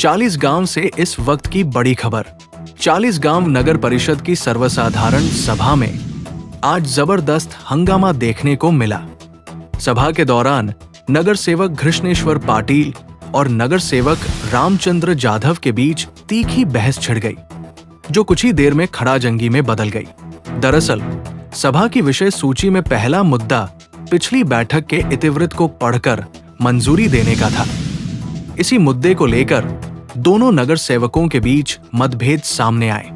40 गांव से इस वक्त की बड़ी खबर। 40 गांव नगर परिषद की सर्वसाधारण सभा में आज जबरदस्त हंगामा देखने को मिला। सभा के दौरान नगर सेवक घृष्णेश्वर पाटिल और नगर सेवक रामचंद्र जाधव के बीच तीखी बहस छिड़ गई, जो कुछ ही देर में खड़ाजंगी में बदल गई। दरअसल सभा की विषय सूची में पहला मुद्दा पिछली बैठक के इतिवृत्त को पढ़कर मंजूरी देने का था। इसी मुद्दे को लेकर दोनों नगर सेवकों के बीच मतभेद सामने आए।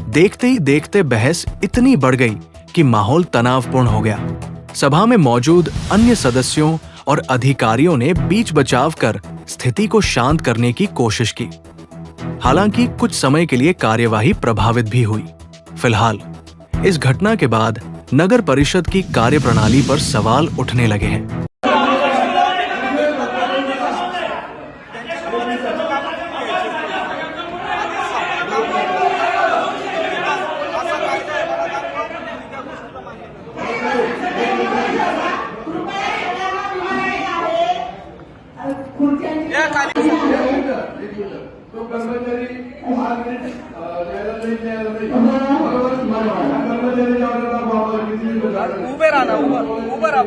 देखते ही देखते बहस इतनी बढ़ गई कि माहौल तनावपूर्ण हो गया। सभा में मौजूद अन्य सदस्यों और अधिकारियों ने बीच बचाव कर स्थिति को शांत करने की कोशिश की। हालांकि कुछ समय के लिए कार्यवाही प्रभावित भी हुई। फिलहाल इस घटना के बाद नगर परिषद की कार्यप्रणाली पर सवाल उठने लगे हैं। तो कर्मचारी उभे राहा उभं राहा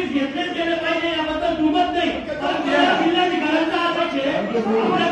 घेतलेच गेले पाहिजे याबद्दल दुमत नाही. पण जिल्हाधिकाऱ्यांचा अध्यक्ष